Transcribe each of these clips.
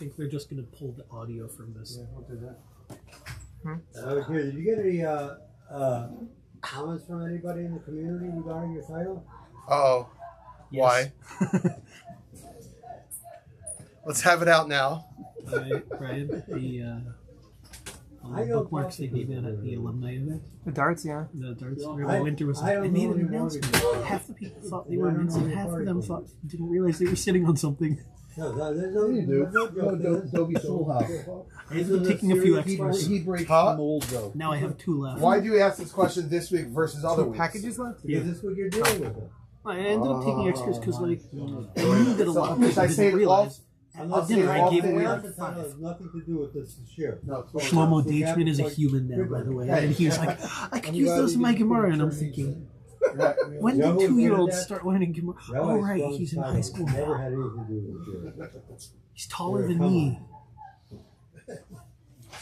think they're just going to pull the audio from this. Yeah, I'll do that. Here, did you get any comments from anybody in the community regarding your title? Uh-oh. Yes. Why? Let's have it out now. Brian, the bookmarks they gave out at the alumni event. The darts, yeah. The darts where the winter was like, I made an announcement. Half the people thought they were mints, and half of them didn't realize they were sitting on something. No, there's no you do. Adobe Soul House. I'm taking a few extras. He breaks Huh? the mold though. Now I have 2 left. Why do you ask this question this week versus other weeks? Packages left? Yeah. Is this what you're dealing with? I ended up taking extras because, like, I knew that a lot of Because people I say didn't it realize. I'm At dinner, I gave away like The 5. title has nothing to do with this share. No, Shlomo Deichmann is a human now, by the way. And he was like, I could use those in my Gemara. And I'm thinking, when did 2-year-olds start learning Gemara? Oh, right, he's in high school Never now. had anything to do with the share. He's taller than me.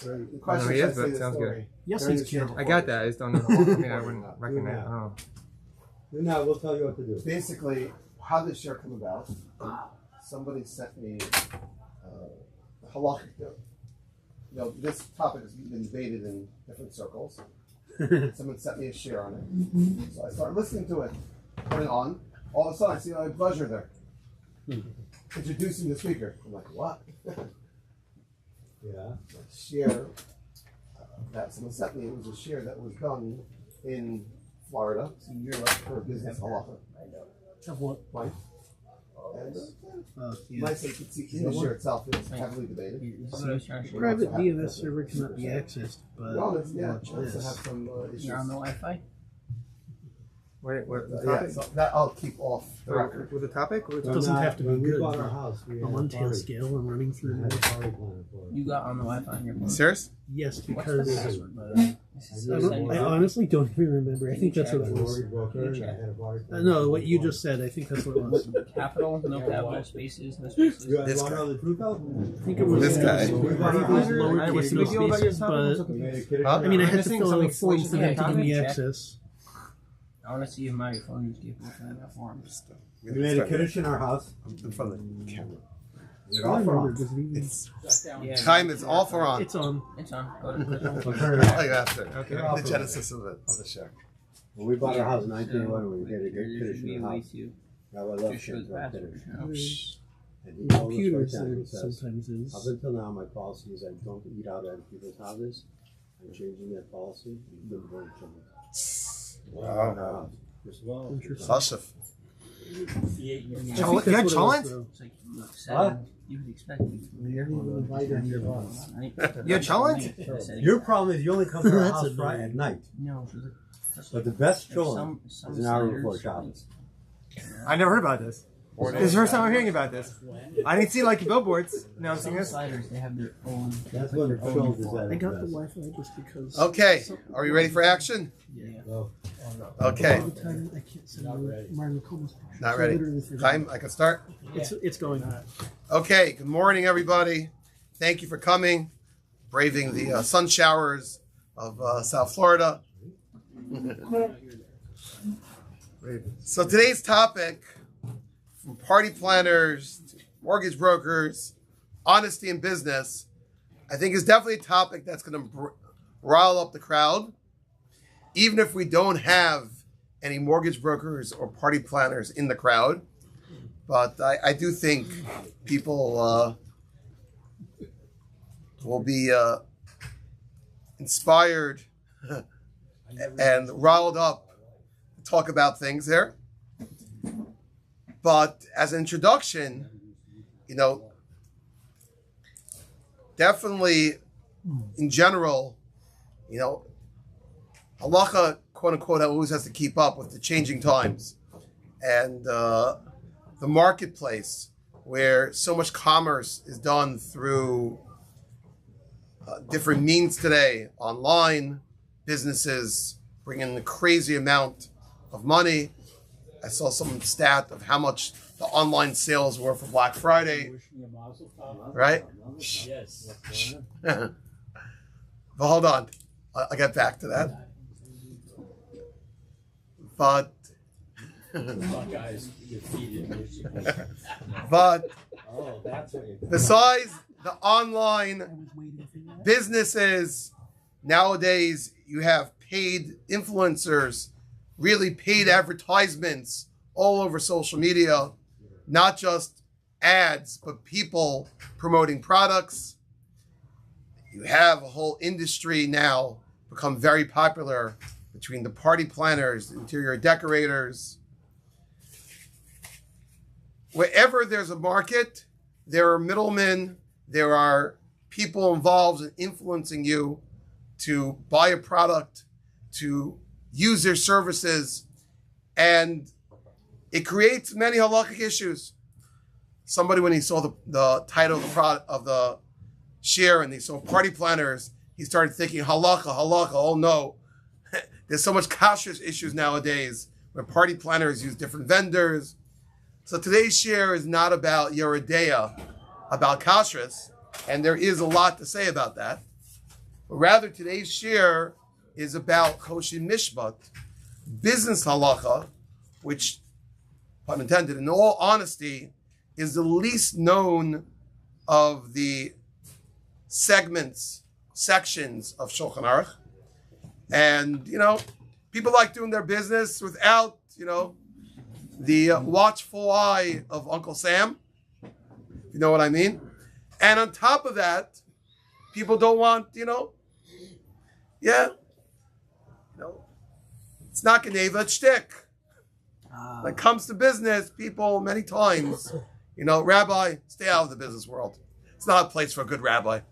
The question he is, is, but sounds good. Yes, he's cute. I got that. I just don't know. I mean, I wouldn't recognize. Oh. Do not, we'll tell you what to do. Basically, how did this share come about? Somebody sent me halakhic. This topic has been debated in different circles. Someone sent me a share on it. So I started listening to it, put it on. All of a sudden, I see my pleasure there. Introducing the speaker. I'm like, what? Yeah. Share that someone sent me. It was a share that was done in Florida. So you're like for business halacha. Of what? Right. And Yeah. nice that you can see the share itself is heavily debated. Private DNS server cannot be accessed, but No, it's, yeah, watch it also this. have some issues. You're on the Wi-Fi? Wait, what? The Yeah, topic? so that I'll keep off the record. With the topic? Or It doesn't have to be when we good. bought our house, we A had a one-tail party. scale and running through. We had a party plan for it. You got on the Wi-Fi on your phone? Serious? Yes, What's the because password, by the way? I honestly don't even remember. I think that's what it was. Mortgage broker, and I had a party plan. No, what you just said. I think that's what it was. Capital, no capital, spaces, no spaces. You guys This want to guy. know the truth out? I think it was This guy. It was lowercase, What's the no big deal about your spaces, topic? but We made a kiddish Huh? I mean, I had to Missing fill out a some form for them to give me check. access. I want to see if my phone is capable of that form. We made a kiddish in our house. in front of the camera. It's I all don't for remember. us. Does it even- Yeah, Time is all for on. It's on. it's on. Go to click on. We'll turn it off. Like after. Okay. The genesis of the share. When we bought our house in 1981, we made a There good should kiddish be in a our way house. to Now I love just show kids the about password. kiddish. you know? And he told us Computers right down, he there says, sometimes up is. until now, my policy is I don't eat out at people's houses. I'm changing that policy. You've been very changed. Wow. Interesting. Hushif. I You think had that's what it was, challenge? though. It's like you look 7. You would expect me from here. You had challenge? Your problem is you only come to our That's house annoying. right at night. No, for the. But the best There's chillin' some is an hour sliders, before shopping. I never heard about this. This is the first time I'm hearing about this. I didn't see like the billboards. Now I'm seeing Some this. sliders, they have their own. That's when the chills is at I its got the best. Wi-Fi just because. Okay, are we ready for action? Yeah. So, Okay, All the time I can't send Martin Combs. not I ready. literally forgot. Time, I can start? It's going. Okay, good morning, everybody. Thank you for coming, braving the sun showers of South Florida. So today's topic, from party planners to mortgage brokers, honesty in business, I think is definitely a topic that's going to rile up the crowd, even if we don't have any mortgage brokers or party planners in the crowd. But I do think people will be inspired and riled up to talk about things there. But as an introduction, definitely in general, halacha, quote unquote, always has to keep up with the changing times and the marketplace, where so much commerce is done through different means today. Online businesses bring in a crazy amount of money. I saw some stat of how much the online sales were for Black Friday, right? Yes. But hold on, I'll get back to that. But Buckeyes defeated Michigan. but Oh, that's what you besides the online businesses nowadays, you have paid influencers, really paid advertisements all over social media, not just ads, but people promoting products. You have a whole industry now become very popular between the party planners, the interior decorators. Wherever there's a market, there are middlemen, there are people involved in influencing you to buy a product, to use their services, and it creates many halakhic issues. Somebody, when he saw the title of the product of the share and he saw party planners, he started thinking halakha, halakha. Oh no, there's so much kashrus issues nowadays where party planners use different vendors. So today's share is not about Yeridea, about kashrus, and there is a lot to say about that. But rather, today's share is about Choshi Mishpat, business halacha, which, pun intended, in all honesty, is the least known of the sections of Shulchan Aruch. And, people like doing their business without, the watchful eye of Uncle Sam, if you know what I mean. And on top of that, people don't want, it's not Geneva, it's shtick. When it comes to business, people many times, rabbi, stay out of the business world. It's not a place for a good rabbi.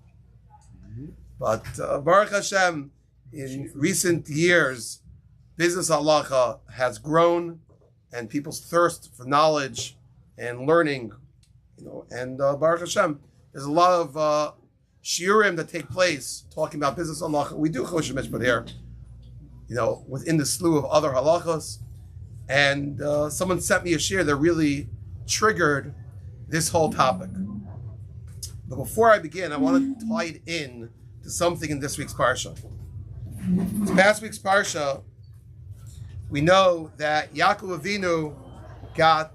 But Baruch Hashem, in recent years, business halacha has grown, and people's thirst for knowledge and learning, and Baruch Hashem, there's a lot of shiurim that take place talking about business halacha. We do Chosh Mishpat here, within the slew of other halachas. And someone sent me a share that really triggered this whole topic. But before I begin, I want to tie it in to something in this week's parsha. This past week's parsha, we know that Yaakov Avinu got,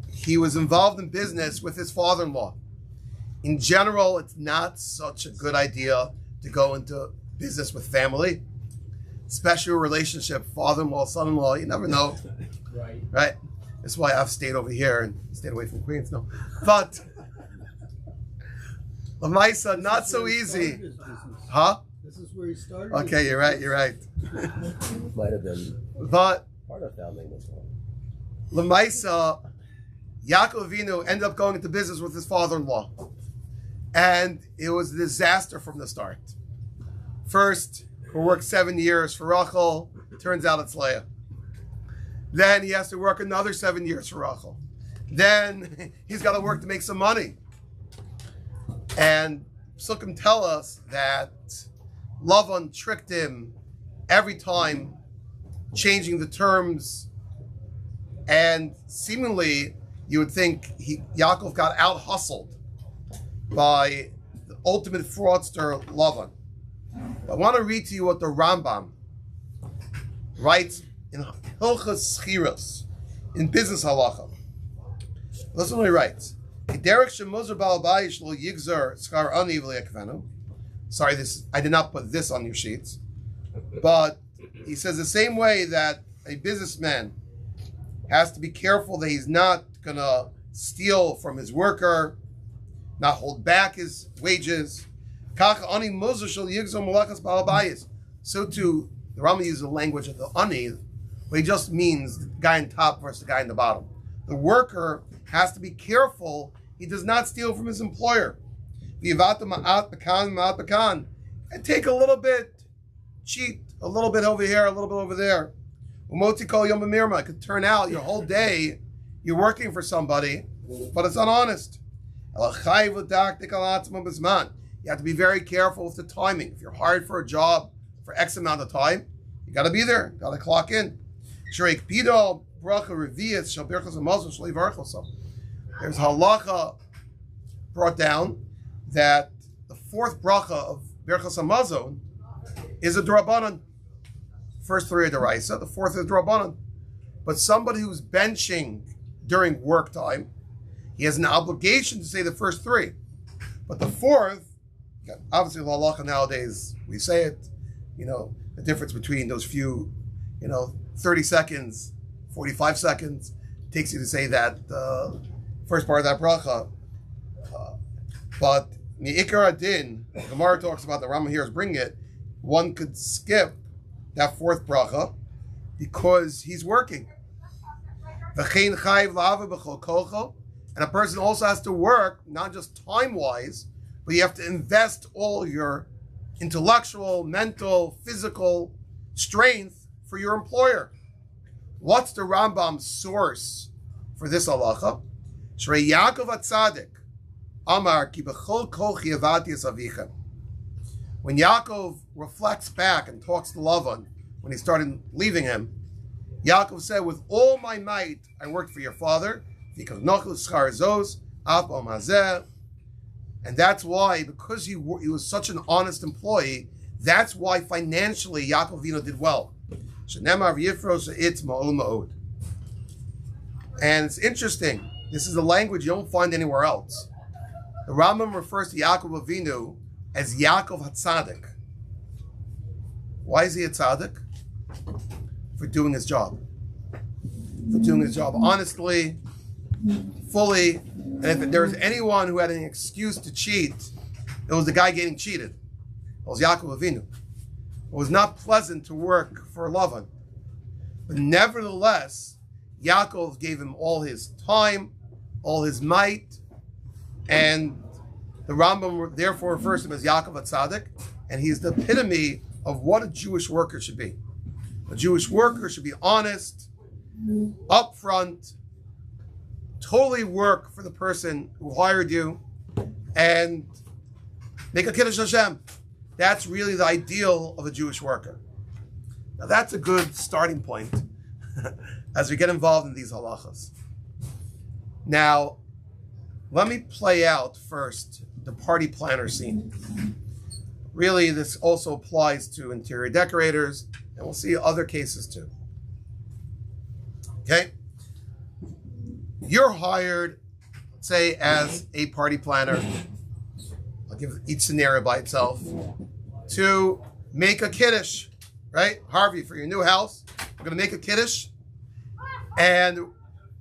he was involved in business with his father-in-law. In general, it's not such a good idea to go into business with family, especially a relationship, father-in-law, son-in-law. You never know, right? That's why I've stayed over here and stayed away from Queens. No, but Lamaisa, not so easy, huh? This is where he started. Okay, you're right. Might have been But part of founding this one. Lamaisa, Yaakov Avinu ended up going into business with his father-in-law. And it was a disaster from the start. First, he worked 7 years for Rachel. Turns out it's Leah. Then he has to work another 7 years for Rachel. Then he's got to work to make some money. And Psukim tell us that Lavan tricked him every time, changing the terms. And seemingly, you would think Yaakov got out-hustled by the ultimate fraudster, Lavan. I want to read to you what the Rambam writes in Hilchas Schiros, in business halacha. Listen what he writes. Sorry, I did not put this on your sheets. But he says the same way that a businessman has to be careful that he's not going to steal from his worker, not hold back his wages. So too, the Rambam uses the language of the ani, where he just means the guy on top versus the guy on the bottom. The worker has to be careful he does not steal from his employer. And take a little bit, cheat a little bit over here, a little bit over there. It could turn out your whole day you're working for somebody, but it's unhonest. You have to be very careful with the timing. If you're hired for a job for X amount of time, you got to be there. Got to clock in. There's halacha brought down that the fourth bracha of Birchas Hamazon is a D'Rabbanan. First three are D'Oraisa, the fourth is D'Rabbanan. But somebody who's benching during work time, he has an obligation to say the first three. But the fourth, obviously the halacha nowadays, we say it, the difference between those few, 30 seconds, 45 seconds, takes you to say that first part of that bracha. But Me'ikar Adin, Gemara talks about, the Rambam here is bringing it, one could skip that fourth bracha because he's working. And a person also has to work, not just time-wise, but you have to invest all your intellectual, mental, physical strength for your employer. What's the Rambam's source for this halacha? Shrei Yaakov HaTzadik Amar ki b'chol kochi avati es avichem. When Yaakov reflects back and talks to Lavan, when he started leaving him, Yaakov said, with all my might, I worked for your father. And that's why, because he was such an honest employee, that's why financially Yaakov Avinu did well. And it's interesting. This is a language you don't find anywhere else. The Rambam refers to Yaakov Avinu as Yaakov HaTzadik. Why is he a tzaddik? For doing his job. For doing his job honestly, fully. And if there was anyone who had an excuse to cheat, it was the guy getting cheated. It was Yaakov Avinu. It was not pleasant to work for Lavan. But nevertheless, Yaakov gave him all his time, all his might, and the Rambam therefore refers to him as Yaakov HaTzadik, and he's the epitome of what a Jewish worker should be. A Jewish worker should be honest, upfront, totally work for the person who hired you, and make a Kiddush Hashem. That's really the ideal of a Jewish worker. Now that's a good starting point as we get involved in these halachas. Now, let me play out first the party planner scene. Really, this also applies to interior decorators, and we'll see other cases too. Okay? You're hired, say, as a party planner. I'll give each scenario by itself. To make a kiddush, right? Harvey, for your new house, we're going to make a kiddush, and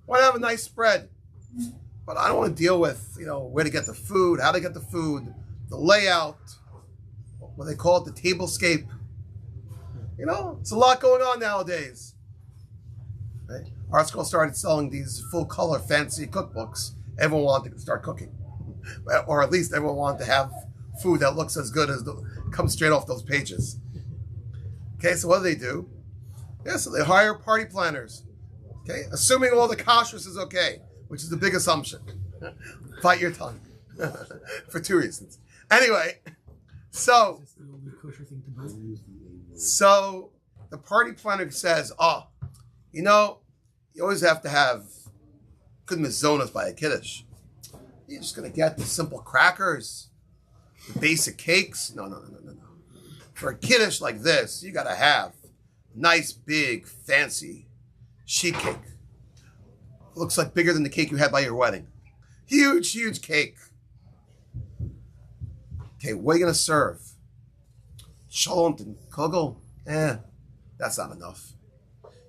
want to have a nice spread. But I don't want to deal with, where to get the food, how to get the food, the layout, what they call it, the tablescape. It's a lot going on nowadays. Right? Our school started selling these full-color fancy cookbooks. Everyone wanted to start cooking. Or at least everyone wanted to have food that looks as good as comes straight off those pages. Okay, so what do? So they hire party planners. Okay, assuming all the kashrus is okay, which is the big assumption. Bite your tongue. For two reasons. Anyway, so the party planner says, you always have to have good mizonos by a kiddush. You're just going to get the simple crackers, the basic cakes. No. For a kiddush like this, you got to have nice, big, fancy sheet cake. Looks like bigger than the cake you had by your wedding. Huge, huge cake. Okay, what are you going to serve? Sholont and kugel? That's not enough.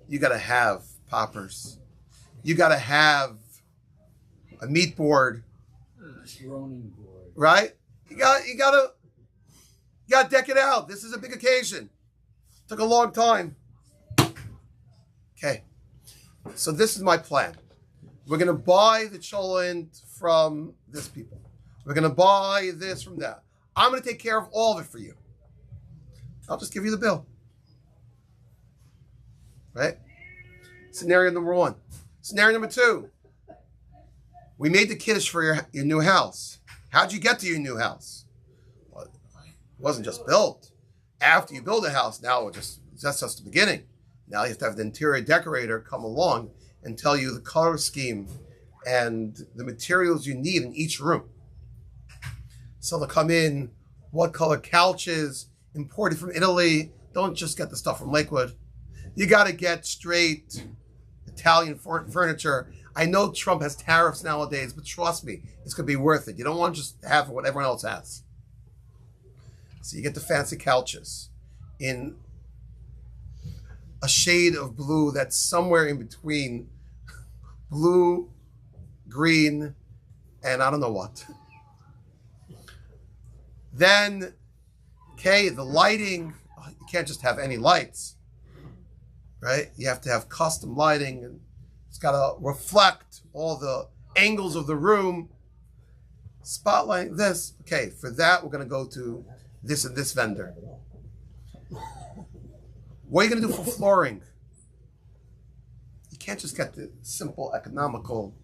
You got to have poppers. You got to have a meat board. Right? You got to deck it out. This is a big occasion. Took a long time. Okay. So this is my plan. We're going to buy the cholent from this people. We're going to buy this from that. I'm going to take care of all of it for you. I'll just give you the bill. Right? Scenario number one. Scenario number two. We made the kiddush for your new house. How'd you get to your new house? Well, it wasn't just built. After you build a house, now that's just the beginning. Now you have to have the interior decorator come along and tell you the color scheme and the materials you need in each room. So they'll come in, what color couches, imported from Italy. Don't just get the stuff from Lakewood. You got to get straight Italian furniture. I know Trump has tariffs nowadays, but trust me, it's going to be worth it. You don't want to just have what everyone else has. So you get the fancy couches in a shade of blue that's somewhere in between blue, green, and I don't know what. Then, okay, the lighting, you can't just have any lights, right? You have to have custom lighting, and it's got to reflect all the angles of the room. Spotlight this. Okay, for that, we're going to go to this and this vendor. What are you going to do for flooring? You can't just get the simple economical,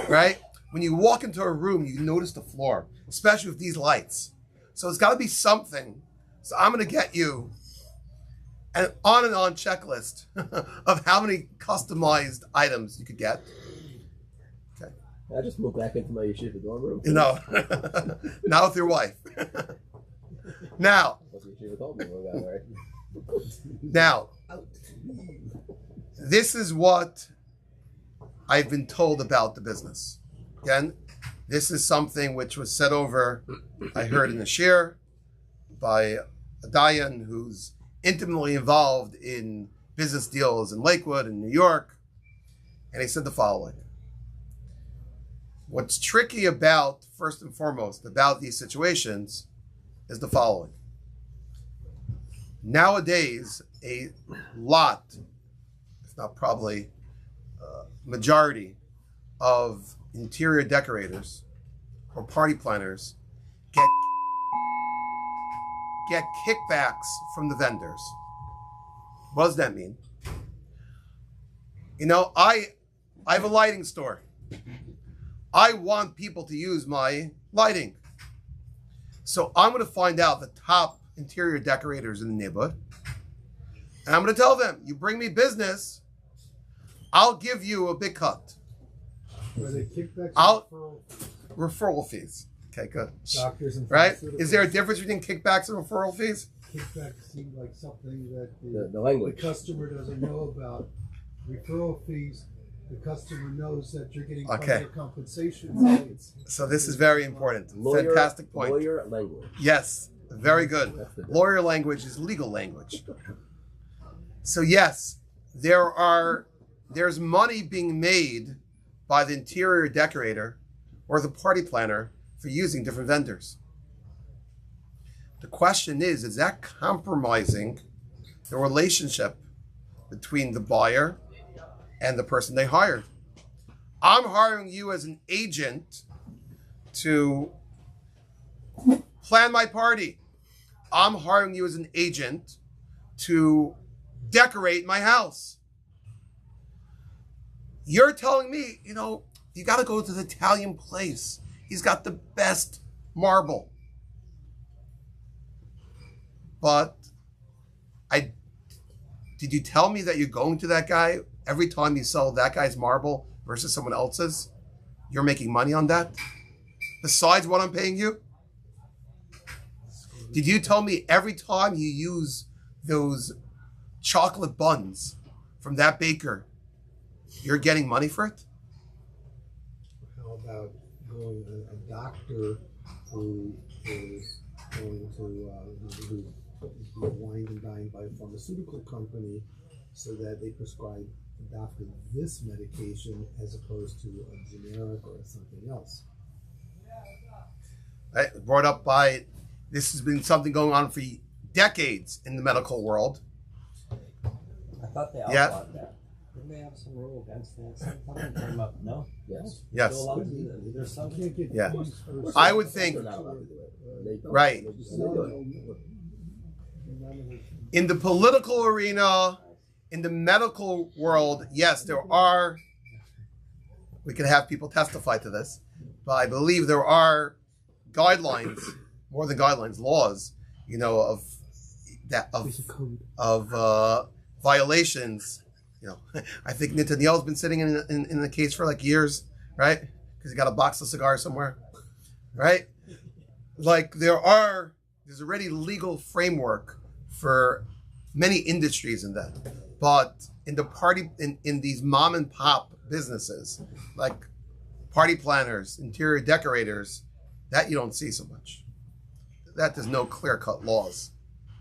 right? When you walk into a room, you notice the floor, especially with these lights. So it's got to be something. So I'm going to get you an on and on checklist of how many customized items you could get. Okay. I just moved back into my yeshiva dorm room. You know, not with your wife. Now, That's what yeshiva told me when we got married. now, this is what I've been told about the business. Again, this is something which was said over, I heard in the shir, by a Dayan who's intimately involved in business deals in Lakewood and New York. And he said the following. What's tricky about, first and foremost, about these situations is the following. Nowadays, a lot, if not probably majority of interior decorators or party planners get kickbacks from the vendors. What does that mean? You know, I have a lighting store. I want people to use my lighting. So I'm going to find out the top interior decorators in the neighborhood. And I'm going to tell them, you bring me business, I'll give you a big cut. Are they kickbacks? Referral fees. Okay, good. Doctors and Right? Is there a difference between kickbacks and referral fees? Kickbacks seem like something that The language. the customer doesn't know about. Referral fees, the customer knows that you're getting part of Okay. their compensation. So this is very important. Lawyer, Fantastic point. Lawyer language. Yes, very good. That's the difference. Lawyer language is legal language. So yes, there's money being made by the interior decorator or the party planner for using different vendors. The question is that compromising the relationship between the buyer and the person they hired? I'm hiring you as an agent to plan my party. I'm hiring you as an agent to decorate my house. You're telling me, you know, you got to go to the Italian place. He's got the best marble. But did you tell me that you're going to that guy every time you sell that guy's marble versus someone else's? You're making money on that? Besides what I'm paying you? Did you tell me every time you use those chocolate buns from that baker, you're getting money for it? How about going a doctor who is going to who's wined and dined by a pharmaceutical company so that they prescribe the doctor this medication as opposed to a generic or something else? Brought up by, this has been something going on for decades in the medical world. I thought they Yeah. outlawed that. Didn't they have some rule against that? Something came up. No? Yes. Yes. Still allowed to do that? There's You something. can't get Yeah. fees for I would think, They're not allowed to do it. They don't. Right. They just- they do it. in the political arena, in the medical world, yes, there are, we could have people testify to this, but I believe there are guidelines, more than guidelines, laws, you know, of that, There's a code. of violations. You know, I think Netanyahu's been sitting in the case for like years, right? Because he got a box of cigars somewhere, right? Like there's already legal framework for many industries in that. But in the party, in these mom and pop businesses, like party planners, interior decorators, that you don't see so much. That there's no clear-cut laws,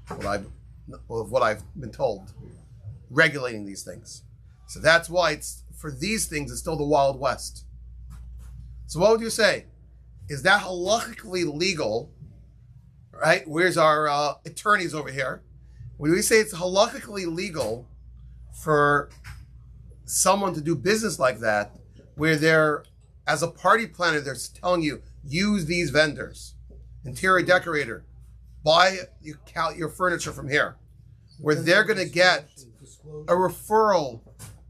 of what I've been told, regulating these things. So that's why it's, for these things, it's still the Wild West. So what would you say? Is that halakhically legal? Right? Where's our attorneys over here? Would we say it's halakhically legal for someone to do business like that, where they're, as a party planner, they're telling you, use these vendors, interior decorator, buy your furniture from here, where they're going to get a referral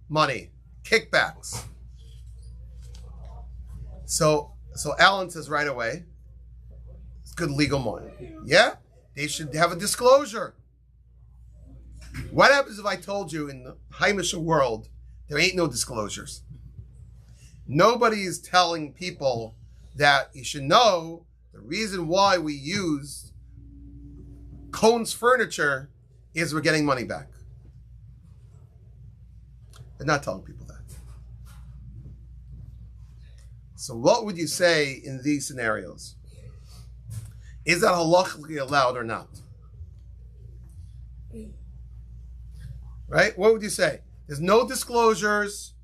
money, kickbacks. So Alan says right away, it's good legal money. Yeah, they should have a disclosure. What happens if I told you in the Haimisha world, there ain't no disclosures? Nobody is telling people that you should know the reason why we use Cohn's furniture is we're getting money back. They're not telling people that. So what would you say in these scenarios? Is that halachically allowed or not? Right? What would you say? There's no disclosures.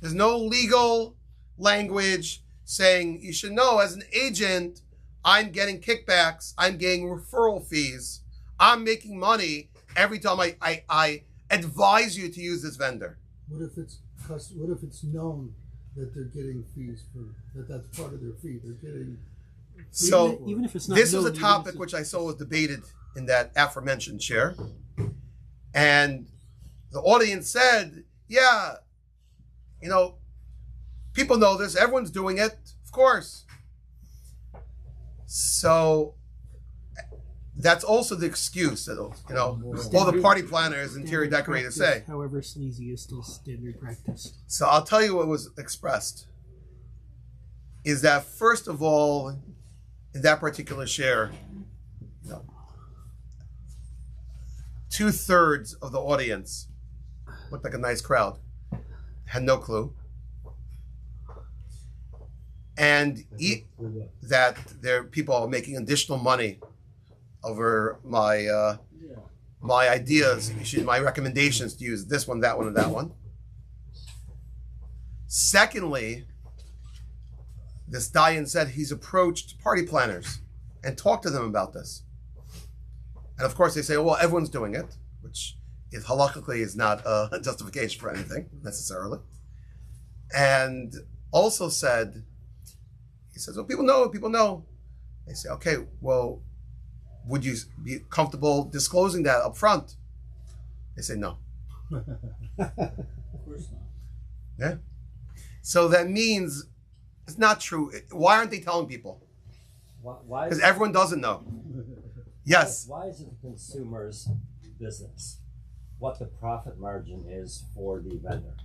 There's no legal language saying you should know as an agent, I'm getting kickbacks, I'm getting referral fees, I'm making money every time I advise you to use this vendor. What if it's known that they're getting fees for that's part of their fee? They're getting. So even if it's not this known, was a topic which I saw was debated in that aforementioned share, and the audience said, "Yeah, people know this. Everyone's doing it, of course." So that's also the excuse that all the party planners, interior decorators say. However sleazy is still standard practice. So I'll tell you what was expressed. Is that first of all, in that particular share, 2/3 of the audience looked like a nice crowd, had no clue, and that there people are making additional money over my ideas, my recommendations to use this one, that one, and that one. Secondly, this Dayan said he's approached party planners and talked to them about this. And of course they say, well, everyone's doing it, which is halakhically is not a justification for anything necessarily. And also said, he says, well, people know. They say, okay, well, would you be comfortable disclosing that up front? They say no. Of course not. Yeah. So that means it's not true. Why aren't they telling people? Why? Because everyone doesn't know. Yes. Why is it the consumer's business what the profit margin is for the vendor?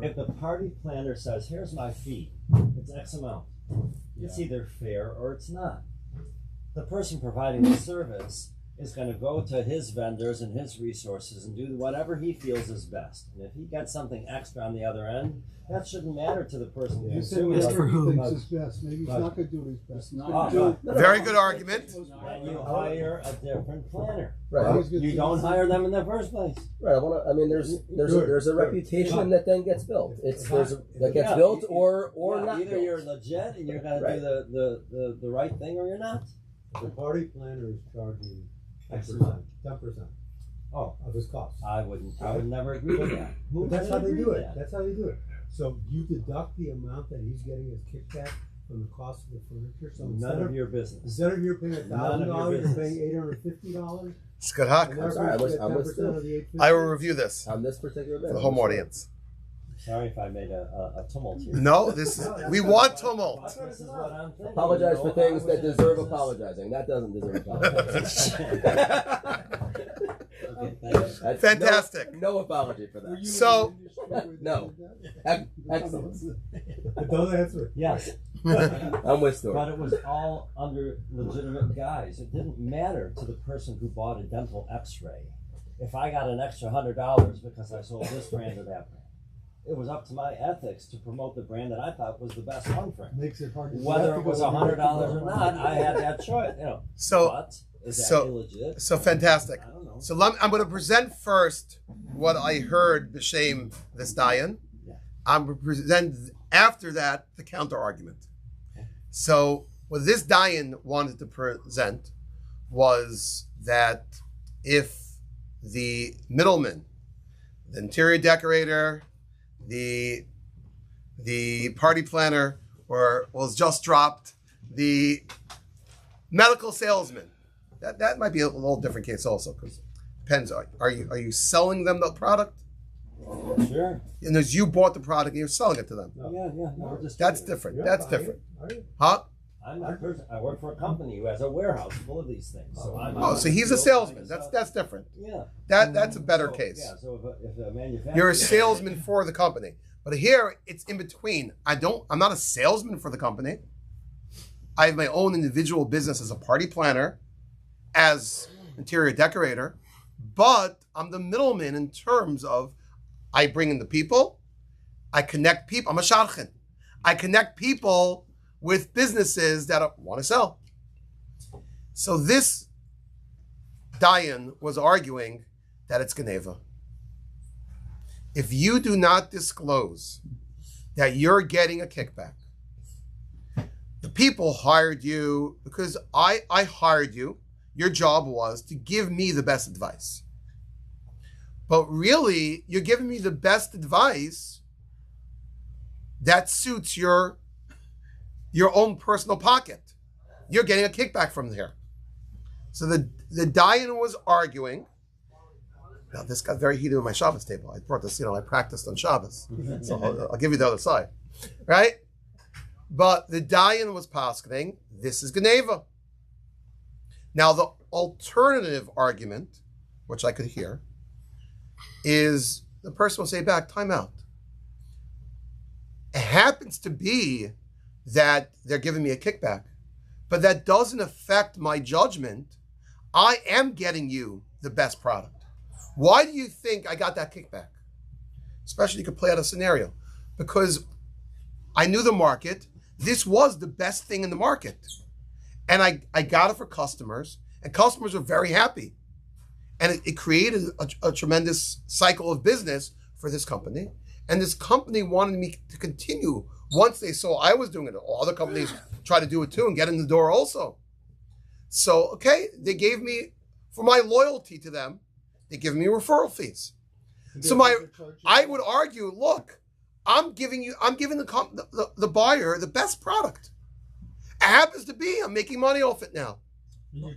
If the party planner says, here's my fee, it's X amount, it's either fair or it's not. The person providing the service is going to go to his vendors and his resources and do whatever he feels is best. And if he gets something extra on the other end, that shouldn't matter to the person. You said whatever he thinks is best. Maybe he's not going to do his best. Very good argument. And you hire a different planner. Right. You don't hire them in the first place. Right. There's a reputation that then gets built. That gets built or not. Either you're legit and you're going to do the right thing, or you're not. The party planner is charging 10%. Of his costs. I would never agree with that. But that's how they do it. That's how they do it. So you deduct the amount that he's getting as kickback from the cost of the furniture. So none of your business. Instead of you're paying $1,000, you're paying $850. Scott Huck. I'm sorry, I will review this on this particular for the home audience. Sorry if I made a tumult here. No, we want tumult. This is what I'm thinking. Apologize for things that deserve apologizing. That doesn't deserve apologizing. Okay, Fantastic. No apology for that. So, no. Excellent. Don't answer. yes, I'm with Stuart. but it was all under legitimate guise. It didn't matter to the person who bought a dental X-ray if I got an extra $100 because I sold this brand or that brand. It was up to my ethics to promote the brand that I thought was the best one for him. Makes it hard to Whether it was $100 or not, I had that choice. So, But is that so, illegit? so fantastic. I don't know. So I'm going to present first what I heard b'shem this Dayan. Yeah. I'm going to present after that the counter argument. So what this Dayan wanted to present was that if the middleman, the interior decorator, the party planner, or was just dropped, the medical salesman, that might be a little different case also, because depends. Are you selling them the product? Sure. And as you bought the product and you're selling it to them. Yeah. No, we're just That's doing it. different. Yeah, That's I- different. I- Huh? I'm not a person. I work for a company who has a warehouse full of these things. So I'm. Oh, so he's a salesman. That's different. Yeah. That's a better So, case. Yeah. So if a manufacturer. You're a salesman for the company. But here it's in between. I'm not a salesman for the company. I have my own individual business as a party planner, as interior decorator, but I'm the middleman in terms of I bring in the people, I connect people. I'm a sharchen. I connect people with businesses that want to sell. So this Dayan was arguing that it's Geneva. If you do not disclose that you're getting a kickback, the people hired you because I hired you. Your job was to give me the best advice. But really, you're giving me the best advice that suits your own personal pocket. You're getting a kickback from there. So the Dayan was arguing. Now this got very heated with my Shabbos table. I brought this, I practiced on Shabbos. So I'll give you the other side. Right? But the Dayan was poskening, this is Geneva. Now the alternative argument, which I could hear, is the person will say back, time out. It happens to be that they're giving me a kickback, but that doesn't affect my judgment. I am getting you the best product. Why do you think I got that kickback? Especially you could play out a scenario. Because I knew the market. This was the best thing in the market. And I got it for customers, and customers were very happy. And it created a tremendous cycle of business for this company. And this company wanted me to continue once they saw I was doing it. All other companies try to do it too and get in the door also. So, okay, they gave me, for my loyalty to them, they give me referral fees. So I would argue, look, I'm giving the buyer the best product. It happens to be, I'm making money off it now.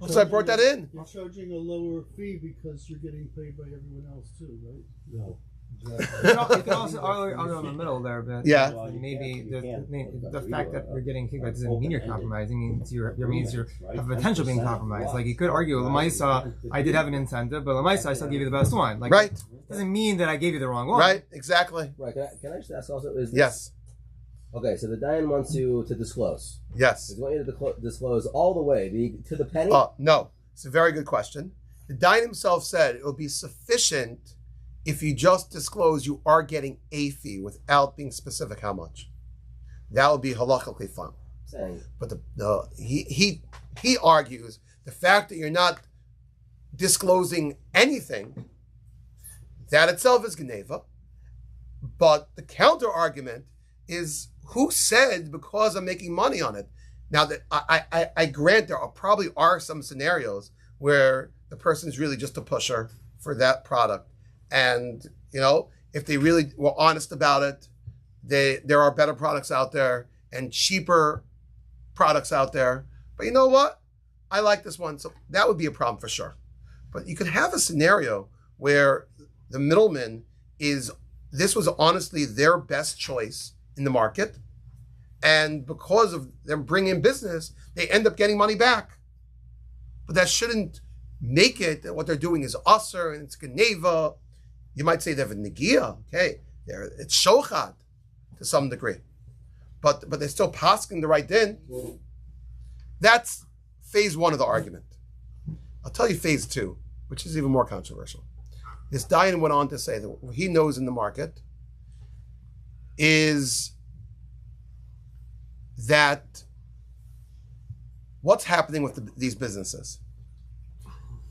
So I brought that in. You're charging a lower fee because you're getting paid by everyone else too, right? No. You can also argue in the middle there, but Yeah. maybe the fact that you're getting kickback doesn't mean you're compromising. It means you have the potential of being compromised. Like you could argue, Lamaisa, I did have an incentive, but Lamaisa, I still gave you the best one. Like, Right. It doesn't mean that I gave you the wrong one. Right, exactly. Right. Can I just ask also? Is this, Yes. Okay, so the Dayan wants you to disclose. Yes. Does he want you to disclose all the way, to the penny? No. It's a very good question. The Dayan himself said it will be sufficient if you just disclose you are getting a fee without being specific how much. That would be halachically fine. Saying. But he argues the fact that you're not disclosing anything, that itself is Geneva. But the counter argument is, who said because I'm making money on it? Now that I grant there probably are some scenarios where the person is really just a pusher for that product. And, if they really were honest about it, there are better products out there and cheaper products out there. But you know what? I like this one. So that would be a problem for sure. But you could have a scenario where the middleman this was honestly their best choice in the market. And because of them bringing in business, they end up getting money back. But that shouldn't make it that what they're doing is usher and it's Geneva. You might say they have a negia, okay? It's shochad to some degree. But they're still pasking the right din. That's phase one of the argument. I'll tell you phase two, which is even more controversial. this Dayan went on to say that what he knows in the market is that what's happening with these businesses?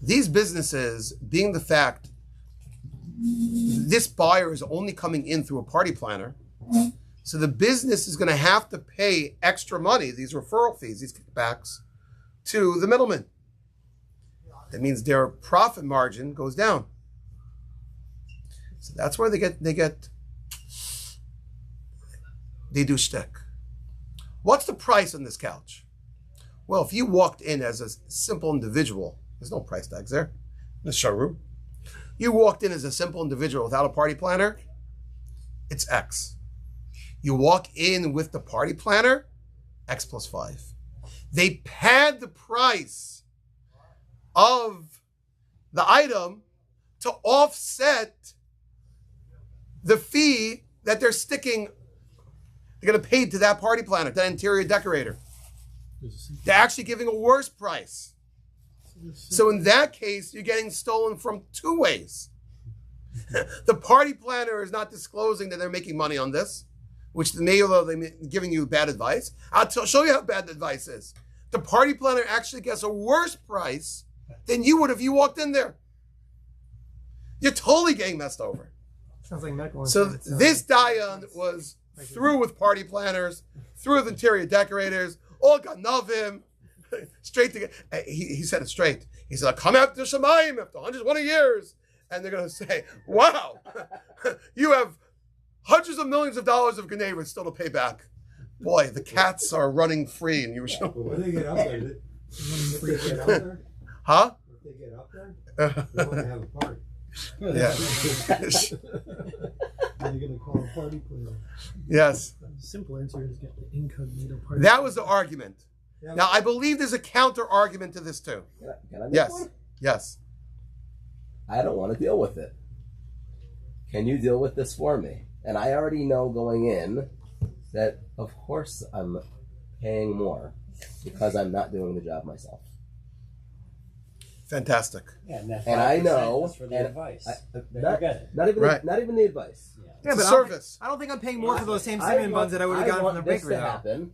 These businesses, being the fact this buyer is only coming in through a party planner, so the business is going to have to pay extra money, these referral fees, these kickbacks, to the middleman. That means their profit margin goes down. So that's where they do shtick. What's the price on this couch? Well, if you walked in as a simple individual, there's no price tags there in the showroom. You walked in as a simple individual without a party planner, it's X. You walk in with the party planner, X plus 5. They pad the price of the item to offset the fee that they're going to pay to that party planner, that interior decorator. They're actually giving a worse price. So in that case, you're getting stolen from two ways. The party planner is not disclosing that they're making money on this, which may, although they're giving you bad advice. I'll show you how bad the advice is. The party planner actually gets a worse price than you would if you walked in there. You're totally getting messed over. Sounds like medical So insurance. this Dayan was through with party planners, through with interior decorators, all got him, straight to he said it straight. He said, I'll come after Shemayim after 120 years. And they're going to say, wow, you have hundreds of millions of dollars of Geneva still to pay back. Boy, the cats are running free in Yerushalayim. But when they get up there, if they get up there, Huh? if they get up there, they want to have a party. Yeah. They're going to call a party planner. Yes. The simple answer is get the incognito party. That was the argument. Now, I believe there's a counter argument to this too. Can I make Yes. one? Yes. I don't want to deal with it. Can you deal with this for me? And I already know going in that, of course, I'm paying more because I'm not doing the job myself. Fantastic. Yeah, and, that And I 5% know, is for the and advice. not even Right. not even the advice. Yeah, It's but a service. I don't think I'm paying more for those same I cinnamon want- buns that I would have I gotten from want the this bakery. to though. happen.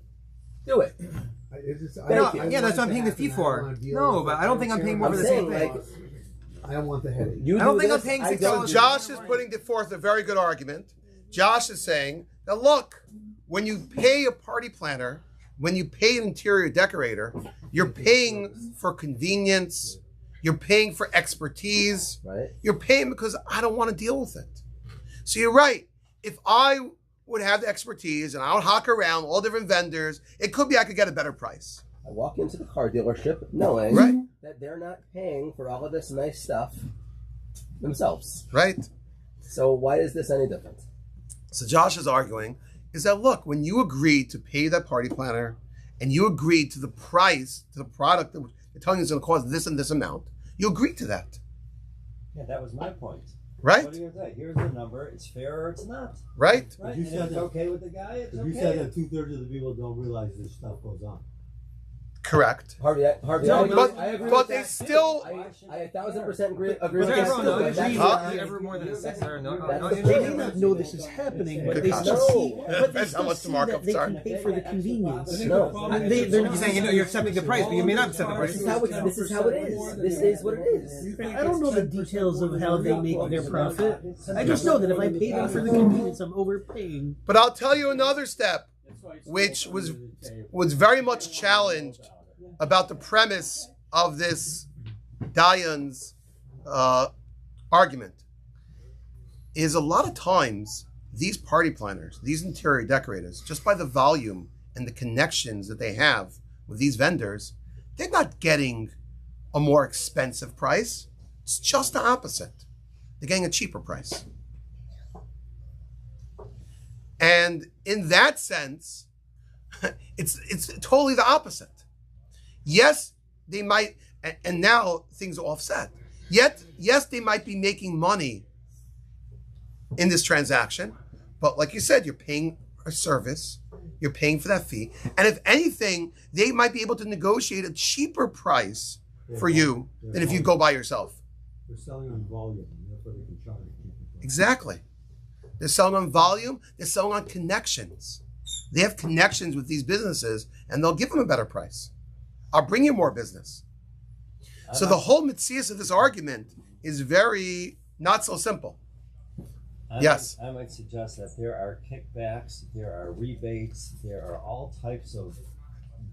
Do it. No, yeah, that's what I'm paying the fee for. No, but I don't think I'm paying more I'm for the same saying, thing. I don't want the headache. You I don't do think I'm this, paying I $6. don't. Josh is putting forth a very good argument. Josh is saying that look, when you pay a party planner, when you pay an interior decorator, you're paying for convenience, you're paying for expertise, Right. you're paying because I don't want to deal with it. So you're right. If I would have the expertise and I would hawk around all different vendors, it could be I could get a better price. I walk into the car dealership knowing Right. that they're not paying for all of this nice stuff themselves. Right? So why is this any different? So Josh is arguing is that look, when you agree to pay that party planner and you agree to the price, to the product that they're telling you is going to cost this and this amount, you agree to that. Yeah, that was my point. Right? What do you say? Here's the number. It's fair or it's not. Right? Right? You And said if it's that- okay with the guy, it's But okay. you said that 2/3 of the people don't realize this stuff goes on. Correct. Harvey, Harvey, No, I agree, but- I agree but with they that. still- I 1,000% agree Was with there that. everyone too, know but that's agree not- ever more than 6 or no? That's no, the you They know, may not know this is happening, but they Good still question. see, but they Depends how still much the see markup that they are. can pay for the convenience. No. They're not You're saying you're accepting the price, but you may not accept the This price. is how it is. This is what it is. I don't know the details of how they make their profit. I just know that if I pay them for the convenience, I'm overpaying. But I'll tell you another step, which was very much challenged about the premise of this Dayan's argument, is a lot of times these party planners, these interior decorators, just by the volume and the connections that they have with these vendors, they're not getting a more expensive price. It's just the opposite. They're getting a cheaper price. And in that sense, it's totally the opposite. Yes, they might, and now things are offset. Yet, yes, they might be making money in this transaction, but like you said, you're paying a service, you're paying for that fee, and if anything, they might be able to negotiate a cheaper price for you than if you go by yourself. They're selling on volume. Exactly. They're selling on volume. They're selling on connections. They have connections with these businesses, and they'll give them a better price. I'll bring you more business. So the whole mitzias of this argument is very not so simple. Yes. I might suggest that there are kickbacks, there are rebates, there are all types of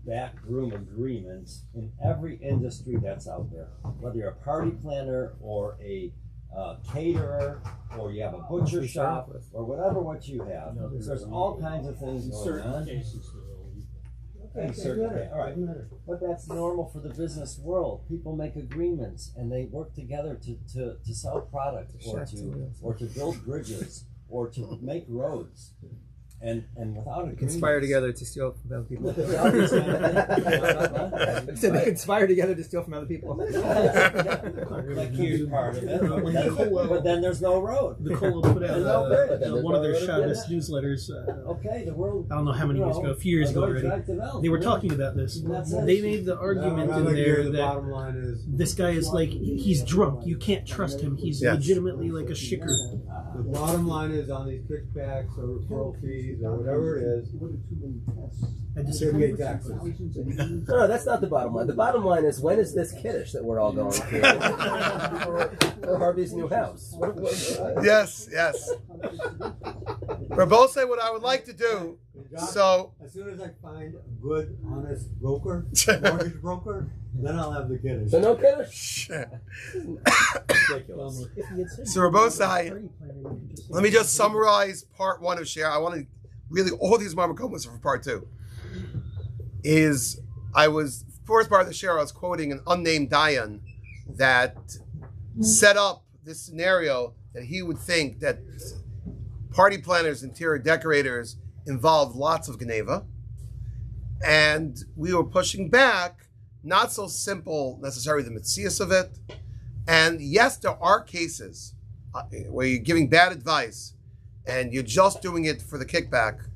backroom agreements in every industry that's out there. Whether you're a party planner or a caterer, or you have a butcher shop, or whatever what you have, there's all kinds of things going on. In certain cases, all right. But that's normal for the business world. People make agreements and they work together to sell product or to build bridges or to make roads. And without agreements, Conspire together to steal from other people. So they conspire together to steal from other people. Like huge part of it. But then there's no road. The Kollel put out one of their Shabbos newsletters. Okay, the world. I don't know how many years ago, a few years ago already. They were talking about this. They made the argument in there that this guy is like, he's drunk. You can't trust him. He's legitimately like a shicker. The bottom line is on these kickbacks or referral fees or whatever it is, I disagree with taxes. No, that's not the bottom line. The bottom line is, when is this kiddush that we're all going to? or Harvey's new house? Yes. We're both saying what I would like to do. John, So as soon as I find a good, honest broker, mortgage broker, then I'll have the kiddush. So no kiddush? Ridiculous. So Rabosai, let me just summarize part one of share. I want to really, all these Marmakomas are for part two. First part of the share, I was quoting an unnamed Dayan that set up this scenario that he would think that party planners, interior decorators involved lots of Geneva. And we were pushing back, not so simple necessarily the mitzias of it. And yes, there are cases where you're giving bad advice and you're just doing it for the kickback.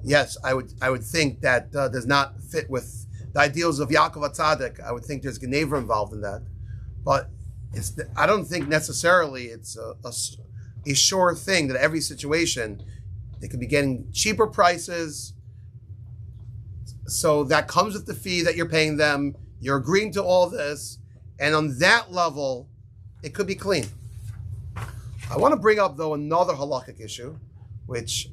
Yes, I would think that does not fit with the ideals of Yaakov HaTzadik. I would think there's Geneva involved in that. But I don't think necessarily it's a sure thing that every situation they could be getting cheaper prices. So that comes with the fee that you're paying them. You're agreeing to all this. And on that level, it could be clean. I want to bring up, though, another halakhic issue, which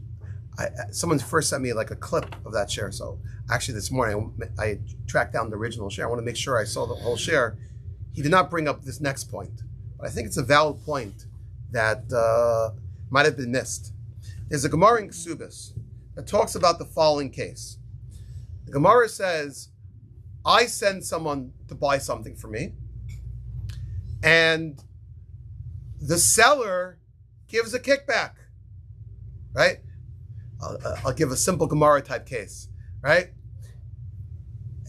someone first sent me like a clip of that share. So actually this morning, I tracked down the original share. I want to make sure I saw the whole share. He did not bring up this next point. But I think it's a valid point that might have been missed. There's a Gemara in Ksubis that talks about the following case. The Gemara says, I send someone to buy something for me, and the seller gives a kickback, right? I'll give a simple Gemara type case, right?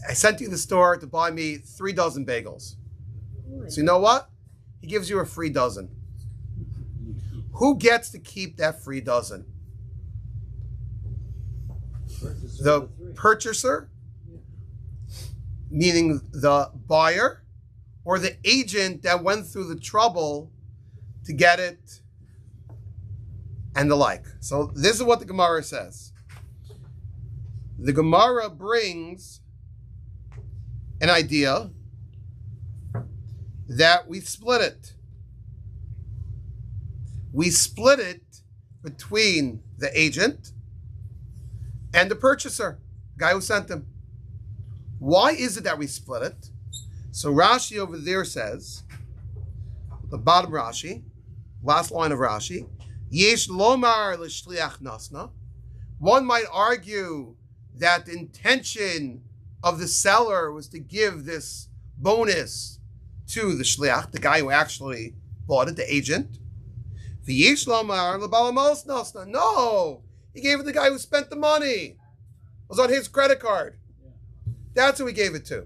I sent you to the store to buy me 3 dozen bagels. So you know what? He gives you a free dozen. Who gets to keep that free dozen? The purchaser, meaning the buyer, or the agent that went through the trouble to get it, and the like. So this is what the Gemara says. The Gemara brings an idea that we split it. We split it between the agent and the purchaser, the guy who sent them. Why is it that we split it? So Rashi over there says, the bottom Rashi, last line of Rashi, Yesh lomar l'shliach nasna. One might argue that the intention of the seller was to give this bonus to the shliach, the guy who actually bought it, the agent. V'yesh lomar l'balamos nasna. No, he gave it to the guy who spent the money. It was on his credit card. That's who he gave it to.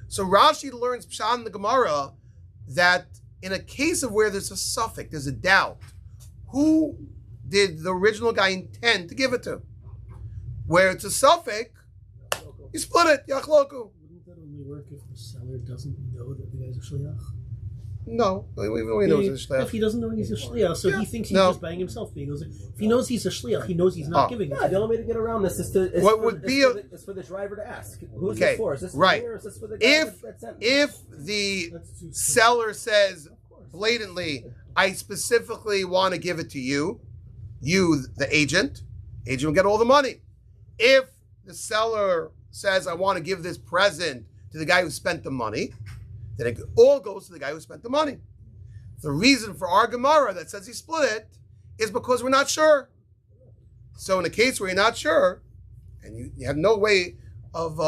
So Rashi learns Pshat in the Gemara that in a case of where there's a suffix, there's a doubt, who did the original guy intend to give it to? Where it's a suffix, you split it, yachloku. Wouldn't that only work if the seller doesn't know that the guy's a shliach? No, we know he's a shliach. If he doesn't know he's a shliach, so he thinks he's No. just buying himself bagels. If he knows he's a shliach, he knows he's not giving Yeah, it. the only way to get around this is for the driver to ask, who's Okay, this for? Is this for right. me or is this for the guy If that sent me? if the seller says blatantly, I specifically want to give it to you, the agent will get all the money. If the seller says, I want to give this present to the guy who spent the money, then it all goes to the guy who spent the money. The reason for our Gemara that says he split it is because we're not sure. So in a case where you're not sure, and you have no way of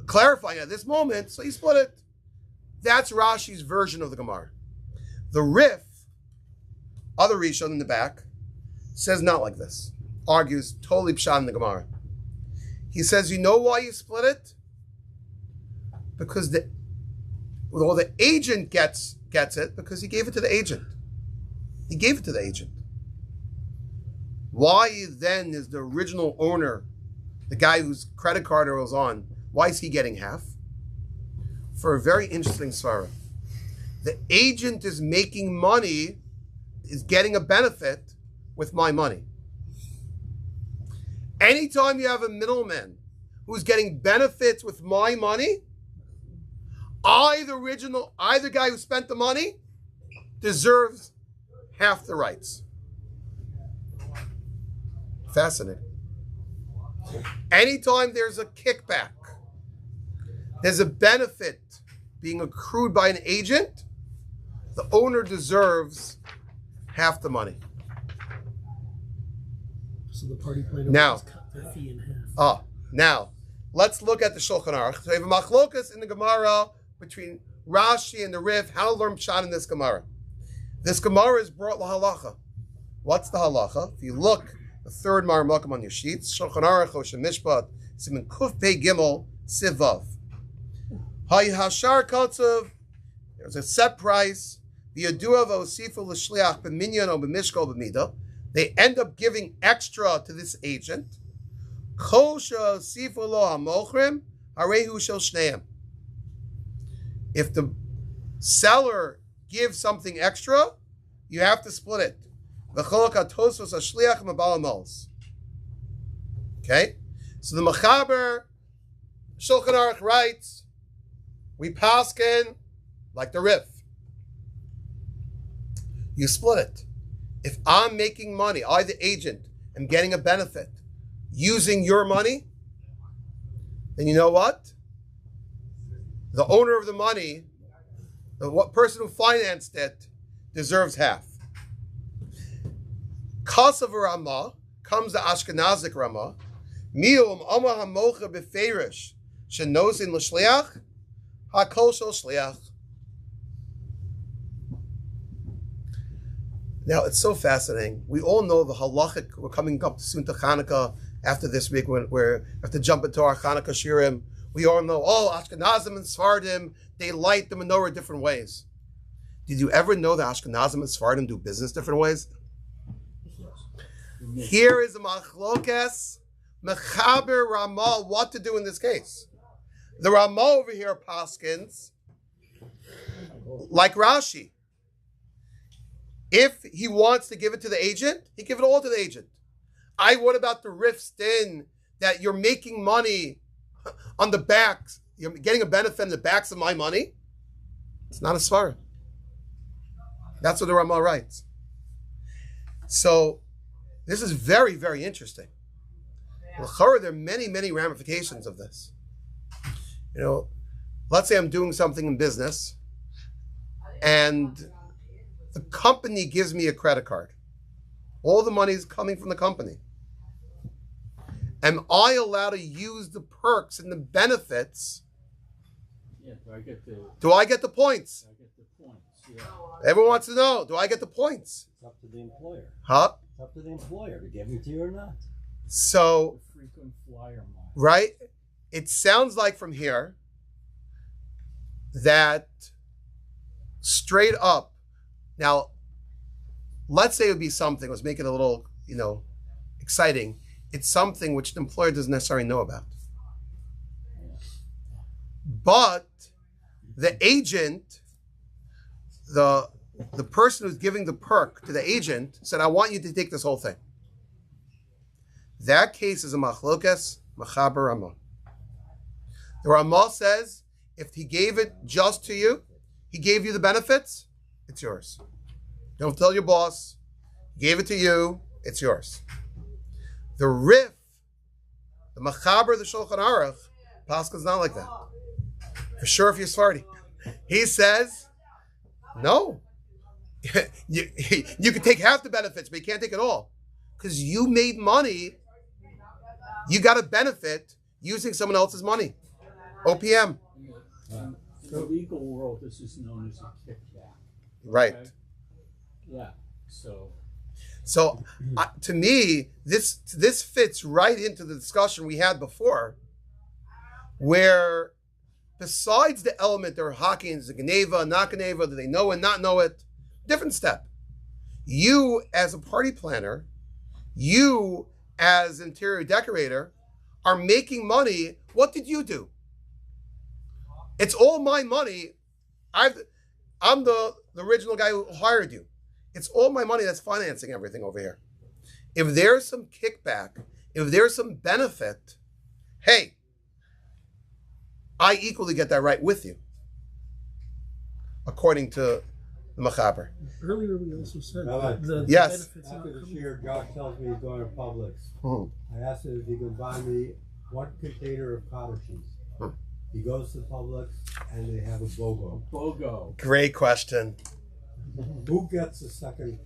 clarifying at this moment, so he split it. That's Rashi's version of the Gemara. The Rif, other Rishon in the back, says not like this. Argues totally pshat in the Gemara. He says, you know why you split it? Because the agent gets it because he gave it to the agent. He gave it to the agent. Why then is the original owner, the guy whose credit card was on, why is he getting half? For a very interesting svara. The agent is making money, is getting a benefit with my money. Anytime you have a middleman who's getting benefits with my money, the guy who spent the money deserves half the rights. Fascinating. Anytime there's a kickback, there's a benefit being accrued by an agent, the owner deserves half the money. So the party planner Now, cut their fee in half. Now, let's look at the Shulchan Aruch. So we have a machlokas in the Gemara between Rashi and the Rif, how to learn pshat in this Gemara. This Gemara is brought lahalacha. What's the halacha? If you look, the third Marmakam on your sheets, Shulchan Aruch, Oshem Mishpat, Siman Kuf Pei Gimel, Sivav. Hashar Kotzav, there's a set price. The Yadua v'osifu l'shliach b'minyan or b'mishkol b'midah. They end up giving extra to this agent. Kol she'osifu lo hamochrim, harehu shel shneim. If the seller gives something extra, you have to split it. V'cholok ha'tosvos ha'shliach mabal ha'mos. Okay? So the Mechaber, Shulchan Aruch writes, we paskin like the Rif. You split it. If I'm making money, I, the agent, am getting a benefit using your money, then you know what? The owner of the money, the person who financed it, deserves half. Kasav Ramah comes the Ashkenazic Ramah. Mium Amah Hamocha Beferish Shenozin L'Shliach HaKol Shel Shliach. Now, it's so fascinating. We all know the halachic. We're coming up soon to Hanukkah after this week when we have to jump into our Hanukkah shirim. We all know, Ashkenazim and Sfardim, they light the menorah different ways. Did you ever know that Ashkenazim and Sfardim do business different ways? Here is a machlokes, Mechaber Ramah, what to do in this case. The Ramah over here, paskins, like Rashi. If he wants to give it to the agent, he give it all to the agent. What about the Rif's din that you're making money on the backs, you're getting a benefit on the backs of my money? It's not a svara. That's what the Ramah writes. So this is very, very interesting. There are many, many ramifications of this. Let's say I'm doing something in business and the company gives me a credit card. All the money is coming from the company. Am I allowed to use the perks and the benefits? Yeah, do I get the points? I get the points, yeah. Everyone wants to know, do I get the points? It's up to the employer. Huh? It's up to the employer to give it to you or not. So, The frequent flyer mile. right? It sounds like from here that straight up, now, let's say it would be something, let's make it a little, exciting. It's something which the employer doesn't necessarily know about. But the agent, the person who's giving the perk to the agent said, I want you to take this whole thing. That case is a machlokas machaber Ramah. The Ramah says, if he gave it just to you, he gave you the benefits, it's yours. Don't tell your boss. He gave it to you, it's yours. The Rif, the Machaber, the Shulchan Aruch, Pascal's not like that. For sure, if you're Sephardi. He says, no. you can take half the benefits, but you can't take it all. Because you made money, you got a benefit using someone else's money. OPM. In the legal world, this is known as a kickback. Right. Okay? Yeah. So to me, this fits right into the discussion we had before, where besides the element they're hocking is a Geneva, not Geneva, do they know and not know it? Different step. You as a party planner, you as interior decorator are making money. What did you do? It's all my money. I'm the original guy who hired you. It's all my money that's financing everything over here. If there's some kickback, if there's some benefit, hey, I equally get that right with you, according to the Machaber. Earlier we also said yes. benefits After the year, Josh tells me he's going to Publix. I asked him if he could buy me 1 container of cottage cheese. He goes to Publix and they have a BOGO. BOGO. Great question. Who gets the second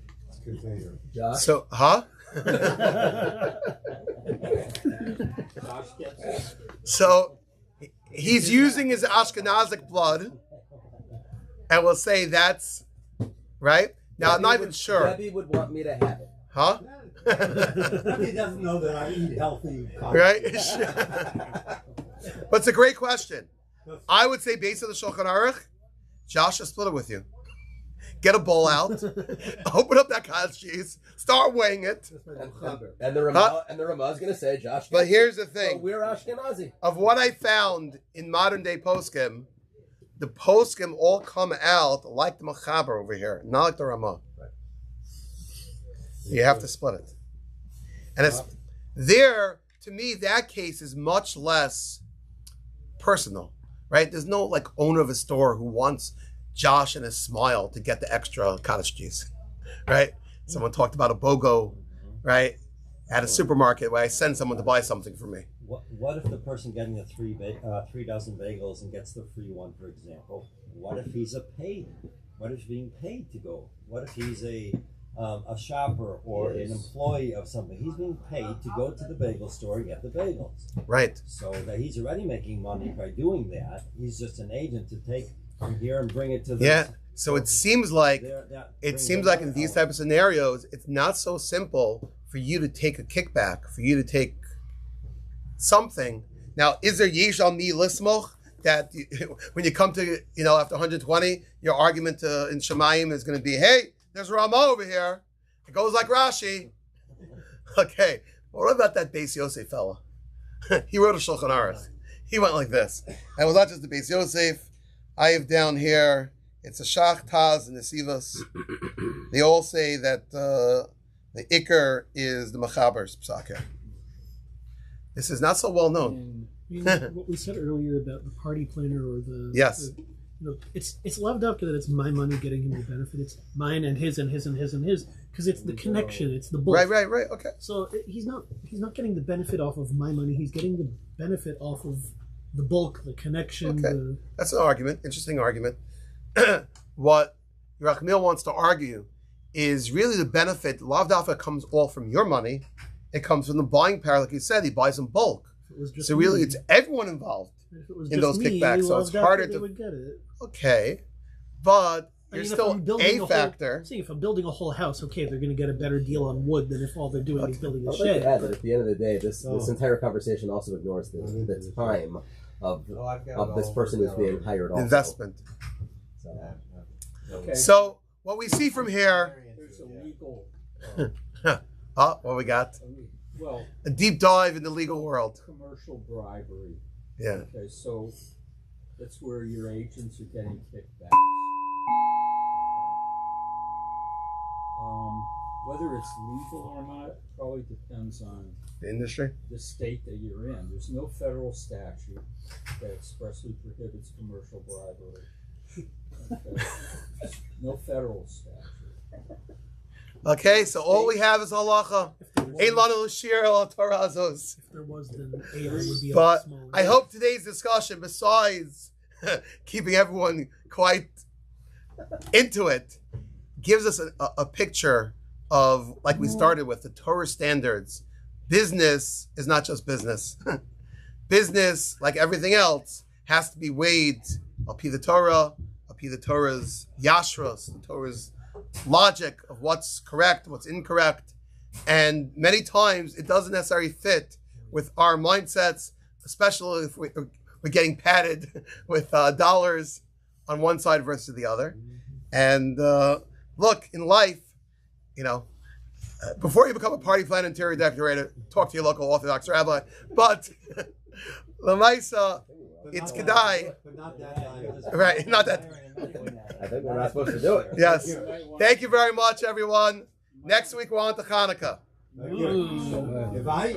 container? Josh? So, huh? Josh gets it. So he's using his Ashkenazic blood, and we'll say that's right. Now I'm not even sure. Debbie would want me to have it. Huh? He doesn't know that I eat healthy cottage Right? cheese. But it's a great question. I would say, based on the Shulchan Aruch, Josh will split it with you. Get a bowl out, open up that cottage cheese, start weighing it. And the Ramah is going to say, Josh. But here's the thing. So we're Ashkenazi. Of what I found in modern day poskim, the poskim all come out like the Machaber over here, not like the Ramah. Right. You have to split it. And it's there, to me, that case is much less personal, right? There's no like owner of a store who wants Josh and his smile to get the extra cottage cheese, right? Someone talked about a BOGO, right? At a supermarket where I send someone to buy something for me. What if the person getting the 3 dozen bagels and gets the free one, for example? What if he's what if he's being paid to go? What if he's a shopper or an employee of something? He's being paid to go to the bagel store and get the bagels. Right. So that he's already making money by doing that. He's just an agent to take from here and bring it to the... Yeah. So it seems like in these type of scenarios, it's not so simple for you to take a kickback, for you to take something. Now, is there yesh al mi lismoch that when you come to, after 120, your argument in Shemayim is going to be, hey, there's Ramah over here. It goes like Rashi. Okay. Well, what about that Beis Yosef fella? He wrote a Shulchan Aruch. He went like this. And it was not just the Beis Yosef. I have down here, it's a Shach Taz and the Sivas. They all say that the Iker is the Machaber's Psake. This is not so well known. What we said earlier about the party planner or the... Yes. It's loved up that it's my money getting him the benefit. It's mine and his and his and his and his, because it's the connection. It's the bulk. Right. Okay. So he's not getting the benefit off of my money. He's getting the benefit off of the bulk, the connection. Okay. That's an argument. Interesting argument. What Yerachmiel wants to argue is really the benefit. Lavdafa comes all from your money. It comes from the buying power, like you said. He buys in bulk. So really, it's everyone involved in those kickbacks. So it's harder to. Would get it. Okay, but you're still a factor. See, if I'm building a whole house, okay, they're going to get a better deal on wood than if all they're doing is building a shed. Add that at the end of the day, this entire conversation also ignores the time of this person who's being hired. Also. Investment. Okay. So what we see from here. There's a legal. What we got? Well, a deep dive in the legal world. Commercial bribery. Yeah. Okay, so that's where your agents are getting kickbacks. Whether it's legal or not probably depends on The industry. the state that you're in. There's no federal statute that expressly prohibits commercial bribery. Okay. No federal statute. Okay, so all we have is halacha. Ein lanu l'shir el Torah azos. If there was, then AI would be a But small. I hope today's discussion, besides keeping everyone quite into it, gives us a picture of, like we started with, the Torah standards. Business is not just business. Business, like everything else, has to be weighed al pi the Torah, al pi the Torah's yashros, the Torah's logic of what's correct, what's incorrect. And many times it doesn't necessarily fit with our mindsets, especially if we're getting padded with dollars on one side versus the other. And look, in life, before you become a party planner, interior decorator, talk to your local Orthodox rabbi. But Lamaisa, it's Kedai. But not that high. Right, not that. I think we're not supposed to do it. Yes. Thank you very much, everyone. Next week we're on to Hanukkah. If I